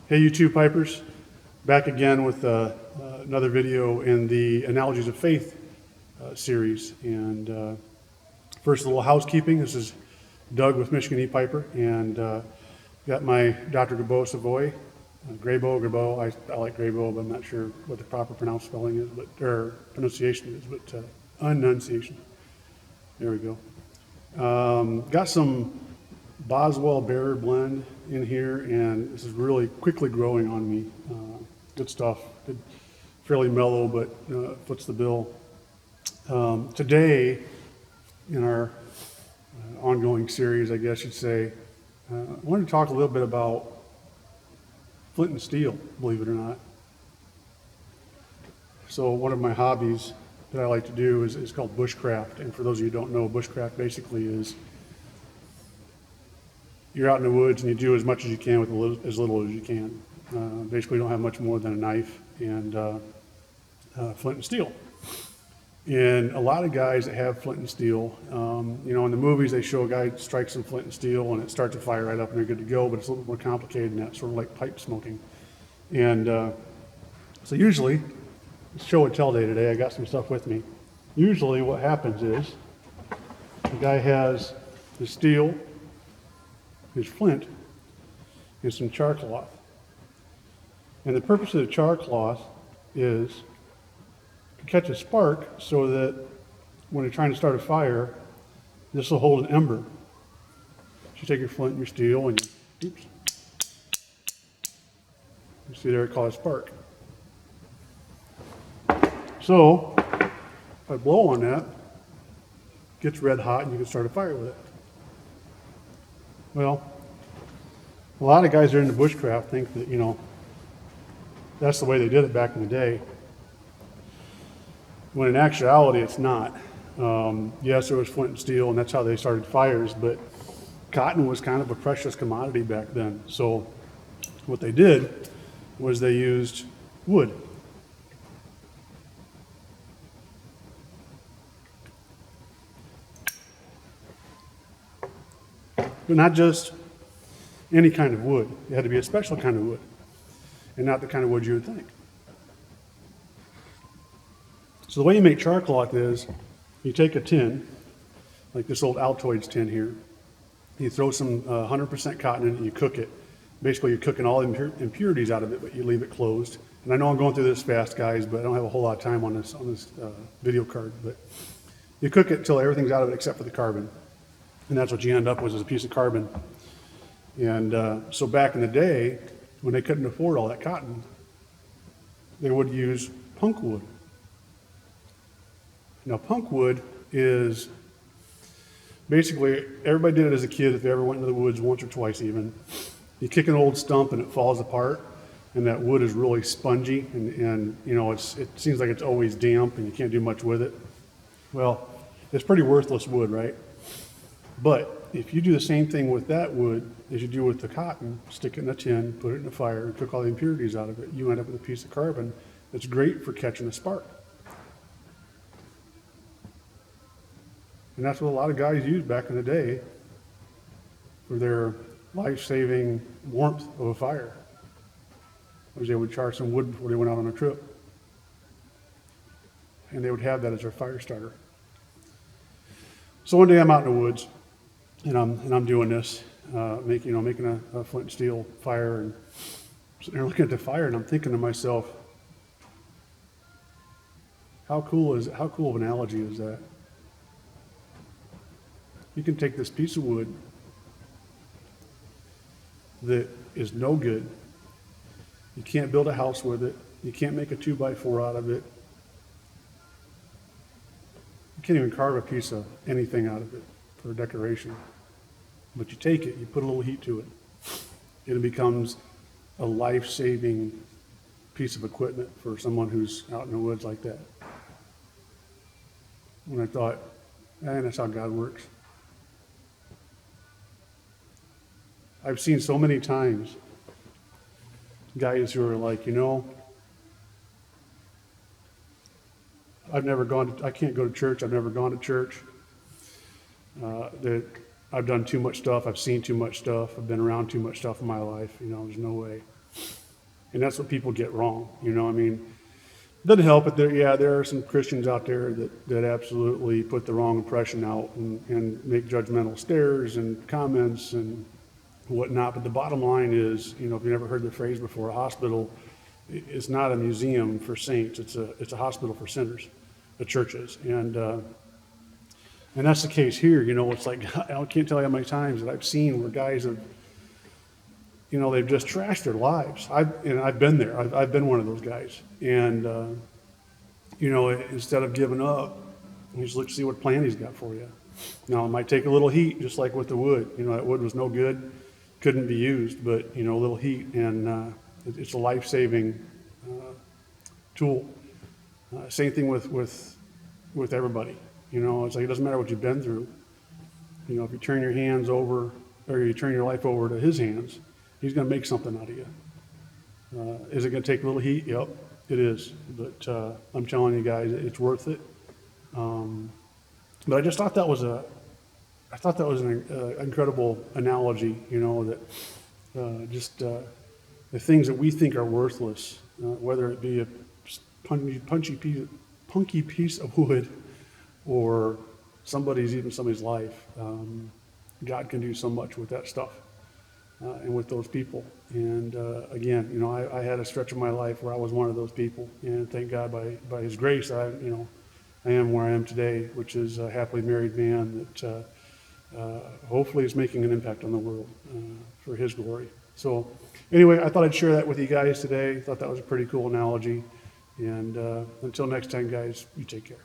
Hey YouTube Pipers, back again with another video in the Analogies of Faith series. And first, a little housekeeping. This is Doug with Michigan E-Piper, and got my Dr. Gabo Savoy, Grabo. I like Grabo, but I'm not sure what the proper spelling is, or pronunciation is, but enunciation. There we go. Got some Boswell Bearer blend in here, and this is really quickly growing on me. Good stuff. Fairly mellow, but foots the bill. Today, in our ongoing series, I guess you'd say, I wanted to talk a little bit about flint and steel, believe it or not. So one of my hobbies that I like to do is called Bushcraft. And for those of you who don't know, Bushcraft basically is you're out in the woods and you do as much as you can with as little as you can. Basically, you don't have much more than a knife and flint and steel. And a lot of guys that have flint and steel, in the movies they show a guy strikes some flint and steel and it starts to fire right up and they're good to go, but it's a little more complicated than that, sort of like pipe smoking. And so usually, it's show and tell day today, I got some stuff with me. Usually what happens is the guy has his steel, his flint, and some char cloth. And the purpose of the char cloth is to catch a spark so that when you're trying to start a fire, this will hold an ember. So you take your flint and your steel and you see there it caused a spark. So if I blow on that, it gets red hot and you can start a fire with it. Well, a lot of guys that are into bushcraft think that, that's the way they did it back in the day. When in actuality, it's not. Yes, there was flint and steel, and that's how they started fires, but cotton was kind of a precious commodity back then. So what they did was they used wood. But not just any kind of wood. It had to be a special kind of wood, and not the kind of wood you would think. So the way you make char cloth is, you take a tin, like this old Altoids tin here, you throw some 100% cotton in it and you cook it. Basically you're cooking all the impurities out of it, but you leave it closed. And I know I'm going through this fast, guys, but I don't have a whole lot of time on this video card. But you cook it till everything's out of it except for the carbon. And that's what you end up with, is a piece of carbon. And so back in the day, when they couldn't afford all that cotton, they would use punk wood. Now, punk wood is basically, everybody did it as a kid if they ever went into the woods once or twice even. You kick an old stump and it falls apart, and that wood is really spongy, and it seems like it's always damp and you can't do much with it. Well, it's pretty worthless wood, right? But if you do the same thing with that wood as you do with the cotton, stick it in a tin, put it in a fire, and cook all the impurities out of it, you end up with a piece of carbon that's great for catching a spark. And that's what a lot of guys used back in the day for their life-saving warmth of a fire. Was they would char some wood before they went out on a trip. And they would have that as their fire starter. So one day I'm out in the woods, and I'm doing this, making a flint and steel fire, and sitting there looking at the fire, and I'm thinking to myself, how cool of an analogy is that? You can take this piece of wood that is no good. You can't build a house with it. You can't make a 2x4 out of it. You can't even carve a piece of anything out of it for decoration. But you take it, you put a little heat to it, and it becomes a life-saving piece of equipment for someone who's out in the woods like that. When I thought, that's how God works. I've seen so many times guys who are like, I can't go to church, I've never gone to church. I've done too much stuff, I've seen too much stuff, I've been around too much stuff in my life, there's no way. And that's what people get wrong, you know. I mean, it doesn't help, but there are some Christians out there that absolutely put the wrong impression out and make judgmental stares and comments and whatnot. But the bottom line is, you know, if you've never heard the phrase before, a hospital is not a museum for saints. It's a hospital for sinners. The church is, and that's the case here. You know, it's like I can't tell you how many times that I've seen where guys have, you know, they've just trashed their lives. I've been there. I've been one of those guys, and you know, instead of giving up, you just look to see what plan he's got for you. Now, it might take a little heat, just like with the wood. You know, that wood was no good, couldn't be used, but, you know, a little heat, and it's a life-saving tool. Same thing with everybody. You know, it's like it doesn't matter what you've been through. You know, if you turn your hands over, or you turn your life over to his hands, he's going to make something out of you. Is it going to take a little heat? Yep, it is. But I'm telling you guys, it's worth it. But I just thought that was an incredible analogy. You know, that the things that we think are worthless, whether it be a punky piece of wood or somebody's life, God can do so much with that stuff and with those people. And again, you know, I had a stretch of my life where I was one of those people, and thank God by His grace, I am where I am today, which is a happily married man that hopefully is making an impact on the world for His glory. So anyway, I thought I'd share that with you guys today. Thought that was a pretty cool analogy. And until next time, guys, you take care.